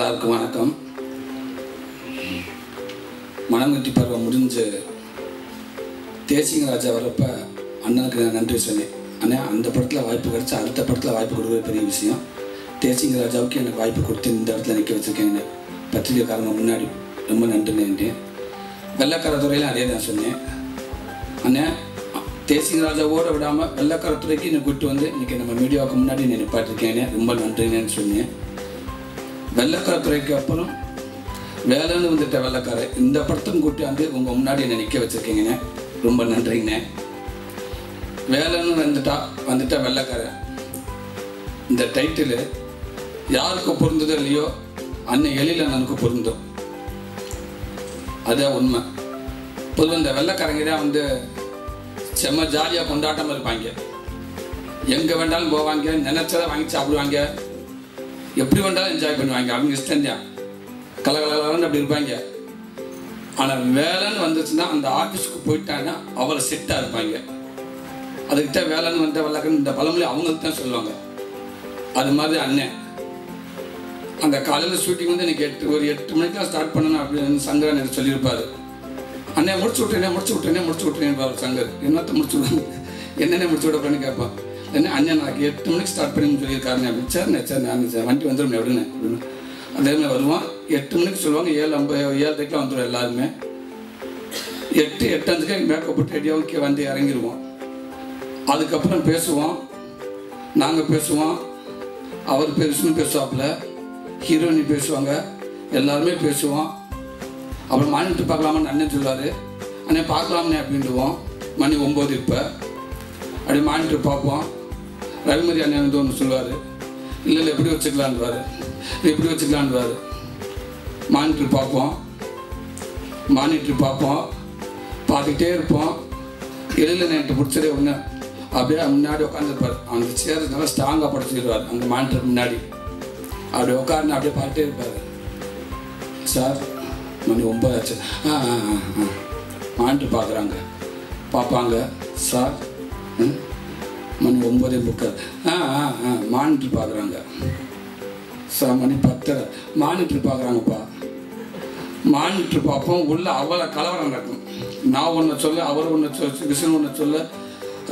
எல்லாருக்கும் வணக்கம். மனங்கட்டி பருவம் முடிஞ்சு தேசிங்க ராஜா வரப்ப அண்ணனுக்கு நான் நன்றி சொன்னேன். அண்ணா அந்த படத்தில் வாய்ப்பு கிடச்சி அடுத்த படத்தில் வாய்ப்பு கொடுக்குற பெரிய விஷயம். தேசிங்க ராஜாவுக்கு எனக்கு வாய்ப்பு கொடுத்து இந்த இடத்துல நிற்க வச்சுருக்கேன். பத்திரிகைக்காரங்க முன்னாடி ரொம்ப நன்றினேன். வெள்ளக்காரத்துறையில் அதே தான் சொன்னேன். அண்ணா தேசிங்க ராஜாவோடு விடாமல் வெள்ளக்காரத்துறைக்கு என்னை கூப்பிட்டு வந்து இன்றைக்கி நம்ம மீடியாவுக்கு முன்னாடி நான் நிப்பாட்டிருக்கேனே, ரொம்ப நன்றினேன்னு சொன்னேன். வெள்ளக்காரத்துறைக்கு அப்புறம் வேலைன்னு வந்துட்ட வெள்ளக்காரை இந்த படத்தும் கூட்டி வந்து உங்கள் முன்னாடி என்னை நிற்க வச்சுருக்கீங்கண்ணே, ரொம்ப நன்றிங்கண்ணே. வேலைன்னு வந்துட்டா வெள்ளக்காரை இந்த டைட்டிலு யாருக்கு பொருந்ததோ இல்லையோ அண்ணன் எழில் அண்ணனுக்கு பொருந்தும். அதுதான் உண்மை. பொதுவாக இந்த வெள்ளைக்காரங்க தான் வந்து செம்ம ஜாலியாக கொண்டாட்டமாக இருப்பாங்க. எங்கே வேண்டாலும் போவாங்க, நினச்சதை வாங்கி சாப்பிடுவாங்க, எப்படி வேண்டாலும் என்ஜாய் பண்ணுவாங்க. அவங்க இஷ்டம் தான், கலகலன்னு அப்படி இருப்பாங்க. ஆனால் வேலைன்னு வந்துச்சுன்னா அந்த ஆஃபீஸுக்கு போயிட்டாங்கன்னா அவ்வளோ செட்டாக இருப்பாங்க. அதுக்கிட்ட வேலைன்னு வந்த வெள்ளக்காரன் இந்த பழமொழி அவங்களுக்கு தான் சொல்லுவாங்க. அது மாதிரி அண்ணன் அந்த காலையில் ஷூட்டிங் வந்து எனக்கு ஒரு 8 மணிக்கெலாம் ஸ்டார்ட் பண்ணணும் அப்படின்னு சங்கர் எனக்கு சொல்லியிருப்பார். அண்ணன் முடிச்சு விட்டுறேன் சங்கர். என்னத்தை முடிச்சு விடுவாங்க, என்னென்ன முடிச்சு விடப்பேன்னு கேட்பான். என்ன அண்ணன் நாளைக்கு 8 மணிக்கு ஸ்டார்ட் பண்ணி சொல்லியிருக்காருங்க அப்படின்னு. சரி நான் வண்டி வந்துடும் அப்படின்னு அதே மாதிரி வருவான். 8 மணிக்கு சொல்லுவாங்க, 7:50 வந்துடும் எல்லாருமே. 8:05 மேக்கப் போட்டு ரெடியாக வந்து இறங்கிடுவோம். அதுக்கப்புறம் பேசுவோம், நாங்கள் பேசுவோம், அவர் பேசுவாப்புல, ஹீரோயினி பேசுவாங்க, எல்லாருமே பேசுவோம். அப்புறம் மானிட்டு பார்க்கலாமான்னு அண்ணன் சொல்லுவார். அண்ணன் பார்க்கலாம்னே அப்படின்ட்டுவோம். மணி 9 இப்போ அப்படி மானிட்டு பார்ப்போம். ரவிமதி அண்ணன் வந்து ஒன்று சொல்லுவார், இல்லை எப்படி வச்சுக்கலான்வார், எப்படி வச்சுக்கலான்வார். மானிட்டர் பார்ப்போம், பார்த்துக்கிட்டே இருப்போம். எழில் நேற்று பிடிச்சதே ஒன்று அப்படியே முன்னாடி உட்காந்துருப்பார். அந்த சேர் நல்லா ஸ்ட்ராங்காக படுத்திடுவார் அந்த மானிட்டர் முன்னாடி. அப்படி உட்காந்து அப்படியே பார்த்துட்டே இருப்பார். சார் மணி 9 ஆச்சு. மானிட்டர் பார்ப்பாங்க. சார் மணி 9:30. மானிட்டர் பார்க்குறாங்க. சார் மணி 10. மானிட்டர் பார்க்குறாங்கப்பா. மானிட்டர் பார்ப்போம். உள்ள அவ்வளோ கலவரம் நடக்கும். நான் ஒன்று சொல்ல, அவர் ஒன்று விஷ்ணு ஒன்று சொல்ல,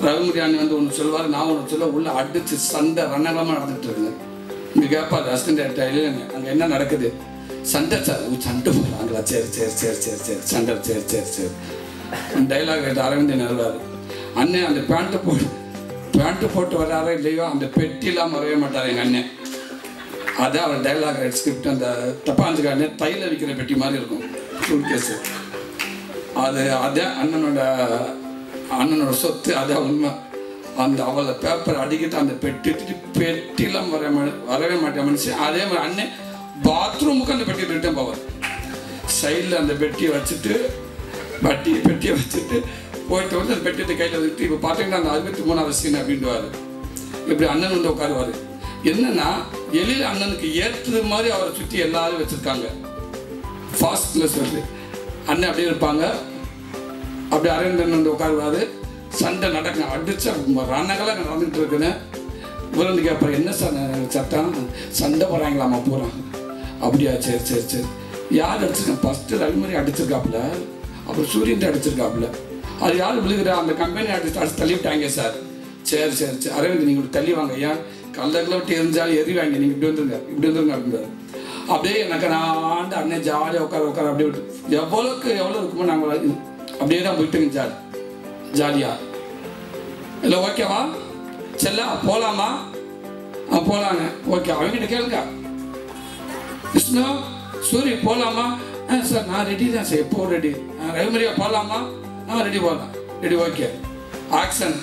ரவிமதி அண்ணன் வந்து ஒன்று சொல்லுவார், நான் ஒன்று சொல்ல, உள்ள அடித்து சண்டை ரணகலமாக நடந்துட்டு இருக்குங்க. இங்கே கேட்பார் அசிஸ்டன்ட் டைரக்டர், இல்லைங்க அங்கே என்ன நடக்குது? சண்டை சார். சண்டை போடுறாங்களா? சரி சண்டை. டைலாக் கேட்டு அரவிந்தன் வருவார். அண்ணன் அந்த பேண்ட்டு போட்டு வர்றாரோ இல்லையோ அந்த பெட்டி இல்லாமல் வரவே மாட்டார் எங்கள் அண்ணன். அதான் அவர் டைலாக் ஸ்கிரிப்ட். அந்த டப்பாஞ்சுக்கு அண்ணன் தையில் விற்கிற பெட்டி மாதிரி இருக்கும் சூட் கேஸு. அதே அண்ணனோட சொத்து, அதான் உண்மை. அந்த அவளை பேப்பர் அடிக்கிட்டு அந்த பெட்டிலாம் வரவே மாட்டேன் மனுஷன். அதே மாதிரி அண்ணன் பாத்ரூமுக்கு அந்த பெட்டியை ரிட்டன் போவார். சைடில் அந்த பெட்டியை வச்சுட்டு போயிட்டு வந்து அந்த பெட்டியை கையில் வச்சுட்டு, இப்போ பார்த்தீங்கன்னா அந்த 63வது சீன் அப்படின்ட்டுவார். இப்படி அண்ணன் வந்து உட்காருவார். என்னன்னா எழில் அண்ணனுக்கு ஏற்றது மாதிரி அவரை சுற்றி எல்லாரும் வச்சுருக்காங்க. ஃபாஸ்ட்னஸ் வருது. அண்ணன் அப்படியே இருப்பாங்க. அப்படி அரவிந்தன் வந்து உட்காருவார். சண்டை நடக்குங்க, அடிச்சா ரணங்களாக நடந்துகிட்டு இருக்குன்னு. இவர் வந்து கேட்பார், என்ன சார் சட்டம், சண்டை போகிறாங்களாம்மா போகிறாங்க. அப்படியா? சரி. யார் அடிச்சிருக்கேன்? ஃபஸ்ட்டு ரவிமதி அடிச்சிருக்காப்புல, அப்புறம் சூரியன் அடிச்சிருக்காப்புல. அது யார் விழுகிற அந்த கம்பெனி அடிச்சு தள்ளிவிட்டாங்க சார். சரி அரவிந்த் நீங்கள் தள்ளி வாங்க, ஏன் கல்லர்களை விட்டு எரிஞ்சாலும் எரிவாங்க, நீங்கள் இப்படி வந்துருங்க அப்படின்றாரு. அப்படியே எனக்கு நான் அண்ணன் ஜாலியாக உட்கார அப்படியே விட்டு எவ்வளோ இருக்குமோ நாங்கள் அப்படியே தான் போயிட்டுங்க சார் ஜாலியாக. இல்லை ஓகேவா செல்ல போகலாமா? போகலாங்க. ஓகே அவங்ககிட்ட கேளுங்க, விஷ்ணு சூரிய போகலாமா? சார் நான் ரெடி தான் சார். எப்போ ரெடி? ரவிமரியா போகலாமா? ரெடி போகலாம். ரெடி ஓகே ஆக்ஷன்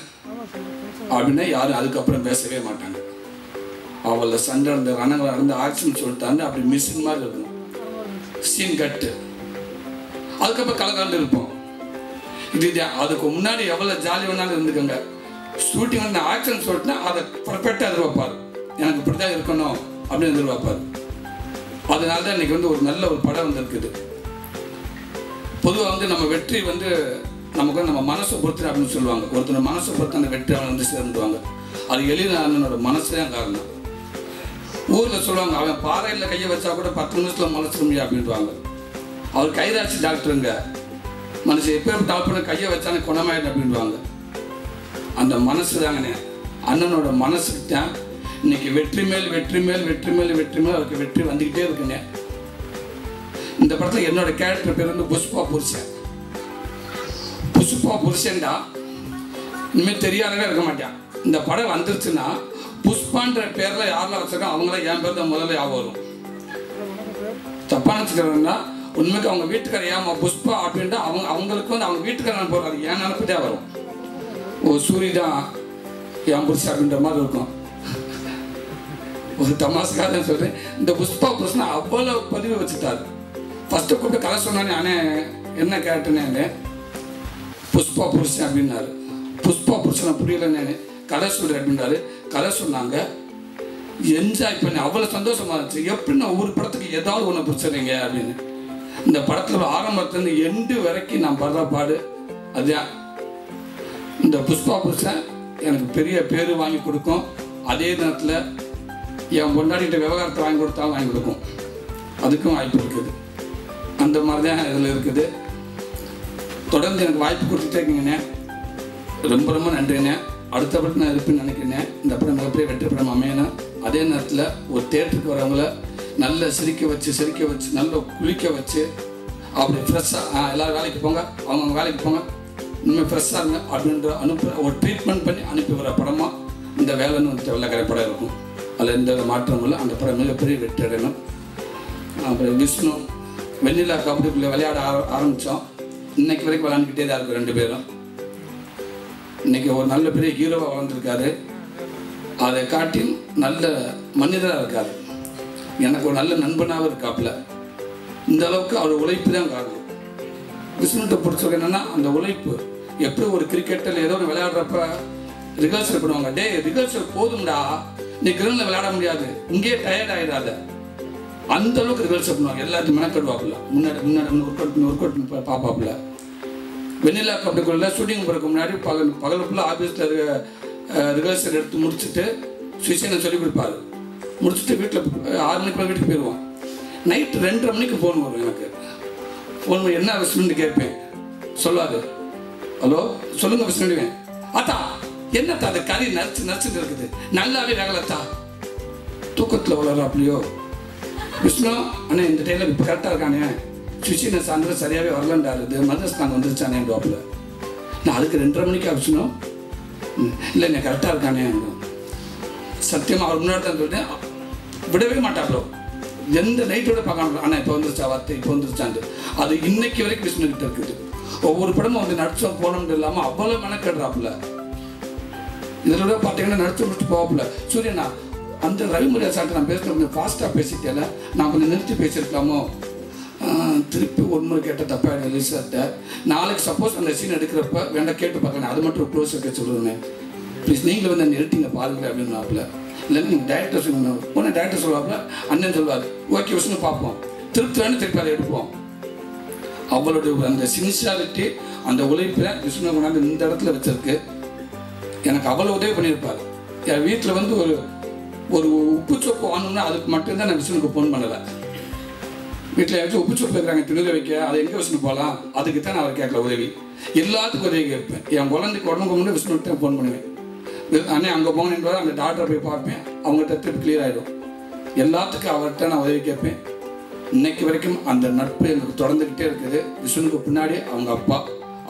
அப்படின்னா யாரும் அதுக்கப்புறம் பேசவே மாட்டாங்க. அவளை சண்டை இருந்த ரணங்களை நடந்து ஆக்ஷன் சொல்லிட்டாங்க. அப்படி மிஷின் மாதிரி இருக்கணும். சீன் கட்டு. அதுக்கப்புறம் கலக்காண்டு இருப்போம். இது அதுக்கு முன்னாடி எவ்வளோ ஜாலி வேணாலும் இருந்துக்கோங்க. ஷூட்டிங் வந்து ஆக்ஷன் சொல்லிட்டுனா அதை பர்ஃபெக்டாக எதிர்பார்ப்பார். எனக்கு இப்படி தான் இருக்கணும் அப்படின்னு எதிர்பார்ப்பார். அதனால தான் இன்றைக்கி வந்து ஒரு நல்ல ஒரு படம் வந்துருக்குது. பொதுவாக வந்து நம்ம வெற்றி வந்து நமக்கு வந்து நம்ம மனசை பொறுத்து அப்படின்னு சொல்லுவாங்க. ஒருத்தர் மனசை பொறுத்து அந்த வெற்றி அவனை வந்து சேர்ந்துடுவாங்க. அது எழில் அண்ணனோட மனசு தான் காரணம். ஊரில் சொல்லுவாங்க, அவன் பாறையில் கையை வச்சா கூட 10 நிமிஷத்தில் மலைச்சிட முடியும் அப்படின்வாங்க. அவர் கைராட்சி டாக்டருங்க, மனுஷன் எப்போ டாக்டர் கையை வச்சானே குணமாயிடும் அப்படின்வாங்க. அந்த மனசு தாங்கண்ணே, அண்ணனோட மனசுக்கு தான் இன்னைக்கு வெற்றி மேல் வெற்றி மேல் வெற்றி மேல் வெற்றி மேல் அவருக்கு வெற்றி வந்துக்கிட்டே இருக்குங்க. இந்த படத்தில் என்னோட கேரக்டர் பேர் வந்து புஷ்பா புருஷன். புஷ்பா புருஷன்டா இனிமேல் தெரியாதவே இருக்க மாட்டான். இந்த படம் வந்துருச்சுன்னா புஷ்பான்ற பேரில் யாரெல்லாம் வச்சிருக்காங்க அவங்களாம் என் பேர் தான் முதல்ல ஞாபகம் வரும். தப்பாக நினச்சிக்கிறதுனா உண்மைக்கு அவங்க வீட்டுக்கார ஏமா புஷ்பா அப்படின்ட்டு அவங்களுக்கு வந்து அவங்க வீட்டுக்காரன் போடுறாரு ஏன் நினப்பு தான் வரும். ஓ சூரி தான் என் புருஷன் அப்படின்ற மாதிரி இருக்கும். ஒரு தமாசுக்காக தான் சொல்கிறேன். இந்த புஷ்பா புருஷனை அவ்வளோ பதிவு வச்சுட்டாரு. ஃபஸ்ட்டு கூப்பிட்டு கதை சொன்னானே, அண்ணே என்ன கேரக்டர்னே புஷ்பா புருஷன் அப்படின்னாரு. புஷ்பா புருஷனை புரியலன்னு கதை சொல்கிறேன் அப்படின்றாரு. கதை சொன்னாங்க, என்ஜாய் பண்ணி அவ்வளோ சந்தோஷமாக இருந்துச்சு. எப்படின்னா ஒவ்வொரு படத்துக்கு ஏதாவது ஒன்று பிடிச்சிடுறீங்க அப்படின்னு. இந்த படத்தில் ஆரம்பத்துலேருந்து எண்டு வரைக்கும் நான் படுற பாடு அதுதான். இந்த புஷ்பா புருஷன் எனக்கு பெரிய பேர் வாங்கி கொடுக்கும். அதே நேரத்தில் என் பொண்டாடிகிட்ட விவகாரத்தை வாங்கி கொடுத்தாலும் வாங்கி கொடுக்கும். அதுக்கும் வாய்ப்பு இருக்குது. அந்த மாதிரி தான் இதில் இருக்குது. தொடர்ந்து எனக்கு வாய்ப்பு கொடுத்துட்டே இருக்கீங்கண்ணே. ரொம்ப ரொம்ப நன்றிண்ணே. அடுத்த படம் நான் இருப்பேன்னு நினைக்கிறேன். இந்த படம் மிகப்பெரிய வெற்றி படம் அமையணும். அதே நேரத்தில் ஒரு தேட்டருக்கு வரவங்கள நல்ல சிரிக்க வச்சு நல்ல குளிக்க வச்சு அப்படி ஃப்ரெஷ்ஷாக எல்லோரும் வேலைக்கு போங்க, அவங்கவுங்க வேலைக்கு போங்க, இனிமேல் ஃப்ரெஷ்ஷாக இருங்க அப்படின்ற ஒரு ட்ரீட்மெண்ட் பண்ணி அனுப்பி வர படமாக இந்த வேலைன்னு வந்துட்டு வெள்ளைக்கரை படம் இருக்கும். அதில் எந்த மாற்றமும் இல்லை. அந்த படம் மிகப்பெரிய வெற்றி அடையணும். அப்புறம் விஷ்ணு வெண்ணிலா கபடிக்குள்ளே விளையாட ஆரம்பித்தோம். இன்னைக்கு வரைக்கும் விளையாண்டுக்கிட்டே தான் இருக்கும் 2 பேரும். இன்றைக்கி ஒரு நல்ல பெரிய ஹீரோவாக வளர்ந்துருக்காரு. அதை காட்டி நல்ல மனிதராக இருக்கார். எனக்கு ஒரு நல்ல நண்பனாகவும் இருக்காப்புல. இந்த அளவுக்கு அவர் உழைப்பு தான் காரணம். விஷ்ணுகிட்ட பிடிச்சவங்க என்னென்னா அந்த உழைப்பு. எப்படி ஒரு கிரிக்கெட்டில் ஏதோ ஒன்று விளையாடுறப்ப ரிஹர்சல் பண்ணுவாங்க, டே ரிஹர்சல் போதும்டா, நீ கிரௌண்டில் விளையாட முடியாது, இங்கேயே டயர்ட் ஆகிடாத, அந்த அளவுக்கு ரிஹர்சல் பண்ணுவாங்க. எல்லாத்தையும் மெனக்கடுவாப்புல. முன்னாடி ஒர்க் அவுட் பார்ப்பாப்புல. வெண்ணிலா கபடிக்குள்ள ஷூட்டிங் போகிறதுக்கு முன்னாடி பகலுக்குள்ள ஆஃபீஸில் ரிஹர்சல் எடுத்து முடிச்சுட்டு சுவிசனை சொல்லிக் கொடுப்பாரு. முடிச்சுட்டு வீட்டில் 6 மணிக்குள்ள வீட்டுக்கு போயிடுவோம். நைட்டு 2:30 மணிக்கு ஃபோன் வரும் எனக்கு. ஃபோன் பண்ணி என்ன விஷ்ணுன்னு கேட்பேன். சொல்லாது, ஹலோ சொல்லுங்கள் விஷ்ணுடுவேன். அத்தா என்னத்தா அது கறி நரிச்சுன்னு இருக்குது, நல்லாவே வேகலத்தா. தூக்கத்தில் வளராப்லையோ விஷ்ணு அண்ணே இந்த டைமில் இப்போ கரெக்டாக இருக்கானே, சுஷினை சாயந்தரம் சரியாகவே வரலன்றாரு, மதர்ஸ் நாங்கள் வந்துருச்சானேன் டாப்பில். நான் அதுக்கு 2:30 மணிக்கு ஆப்ஷனும் இல்லை என்ன கரெக்டாக இருக்கானே. சத்தியமாக அவர் முன்னாடி தான் சொல்லிட்டேன். விடவே மாட்டாப்ளோ. எந்த நைட்டோட பார்க்காம ஆனால் இப்போ வந்துருச்சா வார்த்தை, இப்போ வந்துருச்சான்ட்டு. அது இன்னைக்கு வரைக்கும் விஷ்ணுக்கிட்ட இருக்குது. ஒவ்வொரு படமும் வந்து நடிச்சோம் போனோம்னு இல்லாமல் அவ்வளோ மெனக்கடுறாப்புல. இதில் கூட பார்த்தீங்கன்னா நடிச்சு முடிச்சு போவாப்புல. சூரியனா அந்த ரவிமுறையா சார்ட்டு நான் பேசுகிறேன், கொஞ்சம் ஃபாஸ்ட்டாக பேசிட்டேல, நான் கொஞ்சம் நிறுத்தி பேசியிருக்கலாமோ, திருப்பி ஒரு முறை கேட்ட தப்பாக ரிலீஸார்ட்ட. நாளைக்கு சப்போஸ் அந்த சீன் எடுக்கிறப்ப வேண்டாம் கேட்டு பார்க்கலாம், அது மட்டும் க்ளோஸ் இருக்க சொல்லுவேன் ப்ளீஸ், நீங்களும் வந்து அந்த எடிட்டிங்கை பாருங்கள் அப்படின்னாப்புல. இல்லைன்னா நீங்கள் டேரக்டர் சொல்லணும். உடனே டேரக்டர் சொல்லுவாப்புல, அண்ணன் சொல்லுவார் ஓகே விஷ்ணு பார்ப்போம், திருப்தி திருப்பி அதை எடுப்போம். அவளுடைய அந்த சின்சியாரிட்டி அந்த உழைப்பில் விஷ்ணு கொண்டாந்து இந்த இடத்துல வச்சிருக்கு. எனக்கு அவ்வளோ உதவி பண்ணியிருப்பார். என் வீட்டில் வந்து ஒரு உப்பு சோப்பு வாங்கணும்னா அதுக்கு மட்டும்தான் நான் விஷ்ணுக்கு ஃபோன் பண்ணலை. வீட்டில் யாச்சும் உப்பு சோப்பு இருக்கிறாங்க திணித வைக்க, அதை எங்கே விஷ்ணு போகலாம், அதுக்கு தான் நான் அவர் கேட்கல உதவி. எல்லாத்துக்கும் உதவி கேட்பேன். என் குழந்தைக்கு உடம்புக்கு முன்னாடி விஷ்ணுகிட்ட ஃபோன் பண்ணுவேன். அண்ணே அங்கே போகணுன்ற அந்த டாக்டரை போய் பார்ப்பேன், அவங்ககிட்ட திருப்பி கிளியர் ஆகிடும். எல்லாத்துக்கும் அவர்கிட்ட நான் உதவி கேட்பேன். இன்னைக்கு வரைக்கும் அந்த நட்பு எனக்கு தொடர்ந்துக்கிட்டே இருக்குது. விஷ்ணுக்கு பின்னாடி அவங்க அப்பா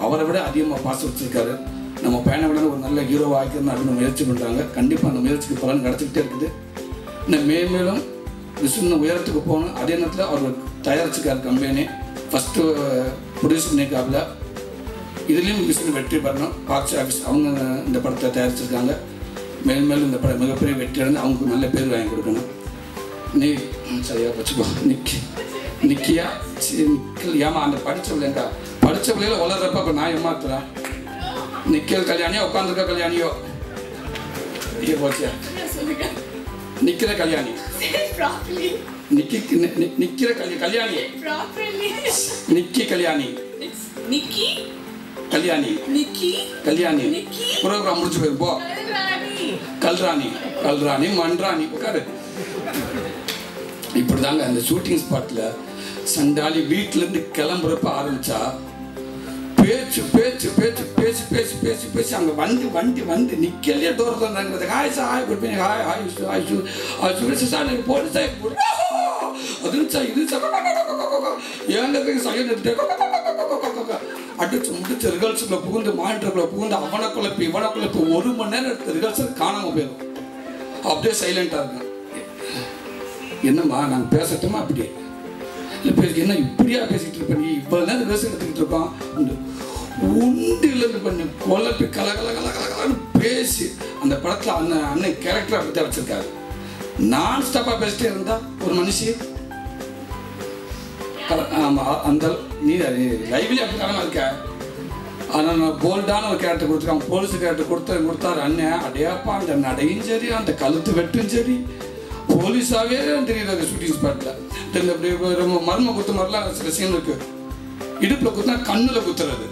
அவரை விட அதிகமாக பாசம் வச்சுருக்காரு. நம்ம பையனை விட ஒரு நல்ல ஹீரோவாக ஆக்கிடணும் அப்படின்னு முயற்சி பண்ணுறாங்க. கண்டிப்பாக அந்த முயற்சிக்கு பலன் கிடச்சிக்கிட்டே இருக்குது. இன்னும் மேலும் விஷ்ணு உயரத்துக்கு போகணும். அதே நேரத்தில் அவர் தயாரிச்சுக்கார் கம்பெனி ஃபஸ்ட்டு ப்ரொடியூஸ் பண்ணியிருக்காப்புல. இதுலேயும் விஷ்ணு வெற்றி பெறணும். பாக்ஸ் ஆஃபீஸ் அவங்க இந்த படத்தை தயாரிச்சிருக்காங்க. மேலும் இந்த படம் மிகப்பெரிய வெற்றி அடைந்து அவங்களுக்கு நல்ல பேர் வாங்கி கொடுக்கணும். நீ சரியாக வச்சுக்கோ. நிக்கியா நிக்கல் ஏமா அந்த படித்த பிள்ளைங்கா, படித்த பிள்ளைகளை வளர்றப்ப இப்போ நான் ஏமாத்துறேன். நிக்கல் கல்யாணியோ உட்காந்துருக்க கல்யாணியோ இங்கே போச்சியா நிக்கிற கல்யாணி நிக்கிற கல்யாணி நிக்கி கல்யாணி கல்யாணி கல்யாணி ப்ரோக்ராம் முடிச்சு போயிருப்போ. கல்ராணி கல்ராணி மன்றாணி உட்காரு. இப்படி தாங்க அந்த ஷூட்டிங் ஸ்பாட்டில் சண்டாளி வீட்டிலேருந்து கிளம்புறப்ப ஆரம்பித்தா பேச்சு பேச்சு பேச்சு பேசி பேசி பேசி பேசி அங்கே வந்து நிற்கலையே தூரத்தில் இருந்தாங்க. Hi sir, hi good morning, hi hi hi shoe hi shoe sir, நீங்கள் போலீஸ் சார் அது சார் இது சார் ஏங்க சைன் எடுத்துட்டு அடிச்சு முடிச்சு ரிஹர்சலில் புகுந்து மானிட்டருக்குள்ள புகுந்து அவனை குழப்பி இவனை குழப்பி 1 மணி நேரம் எடுத்து ரிஹர்சல் காணாமல் போயிடும். அப்படியே சைலண்டாக இருக்கும். என்னம்மா நாங்கள் பேசட்டுமா? அப்படியே இல்லை பேசி என்ன இப்படியா பேசிக்கிட்டு இருப்ப நீ? இவ்வளோ நேரம் ரிஹர்சல் எடுத்துக்கிட்டு இருக்கோம். உண்டிலேருந்து பண்ணி குழப்பி கலகலன்னு பேசி அந்த படத்தில் அண்ணன் கேரக்டரை பற்றி வச்சிருக்காரு. நான் ஸ்டாப்பாக பேசிட்டே இருந்தா ஒரு மனுஷி அந்த நீ லைவ்லி அப்படி தானே இருக்க. ஆனால் நான் போல்டான ஒரு கேரக்டர் கொடுத்துருக்காங்க. போலீஸ் கேரக்டர் கொடுத்தாரு அண்ணன். அடையாப்பா அந்த நடையும் சரி அந்த கழுத்து வெட்டும் சரி போலீஸாகவே தெரியுது அந்த ஷூட்டிங் ஸ்பாட்டில். இப்படி ரொம்ப மர்ம குத்து மாதிரிலாம் சில சீன் இருக்கு. இடுப்பில் குத்துனா கண்ணில் குத்துறது,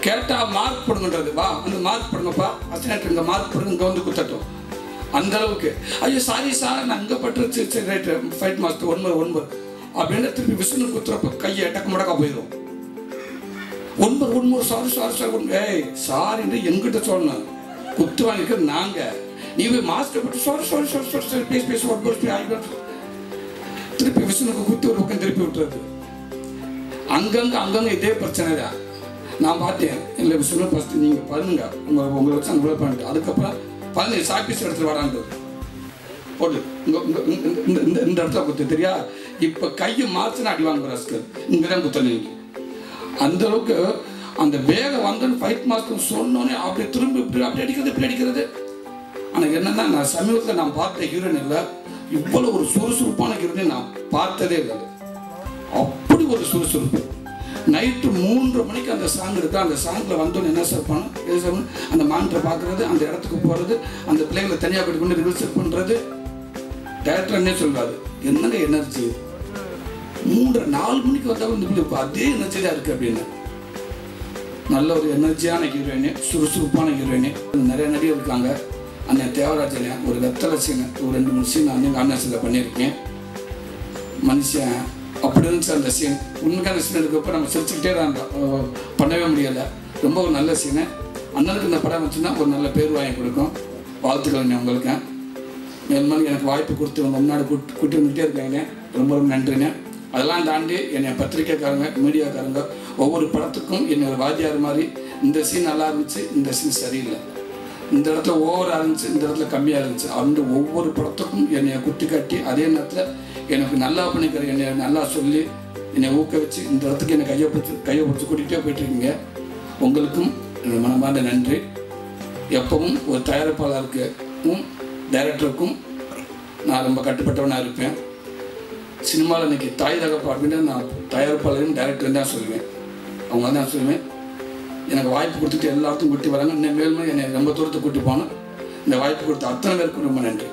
கேட்டால் மார்க் போடுங்கன்றது. வா வந்து மார்க் போடுங்கப்பா, அசினேட்டர் இங்கே மார்க் போடுங்க, இங்கே வந்து குத்தட்டும். அந்த அளவுக்கு ஐயோ சாரி சார் நான் அங்கே பட்டுருச்சு, சரி ரைட்டு ஃபைட் மாஸ்டர் 9 அப்படின்னு திருப்பி விஷ்ணு குத்துறப்ப கையை எட்டக்க முடக்கா போயிடும். 9 சாரி சாரி சார் ஏய் சாரின்னு எங்கிட்ட சொல்லணும். குத்து வாங்கிக்கிறது நாங்கள். நீ போய் மாஸ்டர் பட்டு sorry sorry sorry sorry sorry பேசி பேசி திருப்பி விஷ்ணுக்கு குத்தி ஒரு பக்கம் திருப்பி விட்டுறது. அங்கங்கே இதே பிரச்சனை தான் நான் பார்த்தேன். இல்லை விஷ்ணு ஃபஸ்ட்டு நீங்கள் பண்ணுங்க, உங்களை வச்சு அங்கே பண்ணிட்டு அதுக்கப்புறம் பதினஞ்சு சாப்பீஸ் எடுத்துட்டு வரான்றது போட்டு இந்த இடத்துல குத்து தெரியா. இப்போ கையை மாற்றினா அடி வாங்க ரஸ்கர் இங்கே தான் குத்தணும். அந்த அளவுக்கு அந்த வேகம் வந்து ஃபைட் மாஸ்டர் சொன்னோன்னே அப்படியே திரும்பி இப்படி அப்படி அடிக்கிறது. ஆனால் என்னன்னா நான் சமீபத்தில் நான் பார்த்த ஹீரோயின் இல்லை, இவ்வளோ ஒரு சுறுசுறுப்பான ஹீரோயின் நான் பார்த்ததே இல்லை. அப்படி ஒரு சுறுசுறுப்பு. நைட்டு 3:30 மணிக்கு அந்த சாங் இருக்கு. அந்த சாங்கில் வந்தோன்னு என்ன சார் பண்ணணும், அந்த மானிட்டரை பார்க்குறது, அந்த இடத்துக்கு போகிறது, அந்த பிள்ளைகளை தனியாக போய் கொண்டு ரிஹர்சல் பண்ணுறது. டேரக்டர் என்ன சொல்வார், என்னங்க எனர்ஜி 3-4 மணிக்கு வந்தாலும் இந்த பிள்ளை அதே எனர்ஜி தான் இருக்குது அப்படின்னு. நல்ல ஒரு எனர்ஜியான ஹீரோயினு, சுறுசுறுப்பான ஹீரோயினு. நிறைய நடிகர் இருக்காங்க. அண்ணன் தேவராஜன் ஒரு வெத்தலை சீனு, ஒரு 2-3 சீன் அண்ணன் சீனில் பண்ணியிருக்கேன். மனுஷன் அப்படி இருந்துச்சு அந்த சீன். உண்மைக்கான சீன் இருக்கப்போ நம்ம சிரிச்சுக்கிட்டே தான் பண்ணவே முடியலை. ரொம்ப ஒரு நல்ல சீனு. அண்ணனுக்கு இந்த படம் வச்சுன்னா ஒரு நல்ல பேர் வாங்கி கொடுக்கும். வாழ்த்துக்கள் உங்களுக்கு. மேலும் எனக்கு வாய்ப்பு கொடுத்து உங்கள் முன்னாடி கூட்டி வந்துகிட்டே இருக்காங்க. ரொம்ப ரொம்ப நன்றிங்க. அதெல்லாம் தாண்டி என்னை பத்திரிக்கைக்காரங்க, மீடியாக்காரங்க ஒவ்வொரு படத்துக்கும் என்னை ஒரு வாத்தியார் மாதிரி இந்த சீன் நல்லா இருந்துச்சு, இந்த சீன் சரியில்லை, இந்த இடத்துல ஓவராக இருந்துச்சு, இந்த இடத்துல கம்மியாக இருந்துச்சு, அந்த ஒவ்வொரு படத்துக்கும் என்னை குட்டி காட்டி அதே நேரத்தில் எனக்கு நல்லா பண்ணிக்கிற என்னை நல்லா சொல்லி என்னை ஊக்குவிச்சு இந்த இடத்துக்கு என்னை கையை பிடிச்சி கூட்டிகிட்டே போயிட்டுருக்கீங்க. உங்களுக்கும் என்னோட மனமார்ந்த நன்றி. எப்பவும் ஒரு தயாரிப்பாளருக்கும் டைரக்டருக்கும் நான் ரொம்ப கட்டுப்பட்டவனாக இருப்பேன். சினிமாவில் இன்றைக்கி தாய் தகப்பா அப்படின்னு நான் தயாரிப்பாளரையும் டைரக்டரும் தான் சொல்லுவேன். அவங்க தான் சொல்லுவேன். எனக்கு வாய்ப்பு கொடுத்துட்டு எல்லாத்தையும் கூட்டி வராங்க. இன்னும் மேலும் என்னை ரொம்ப தூரத்தை கூட்டி போகணும். இந்த வாய்ப்பு கொடுத்த அத்தனை பேருக்கும் ரொம்ப நன்றி.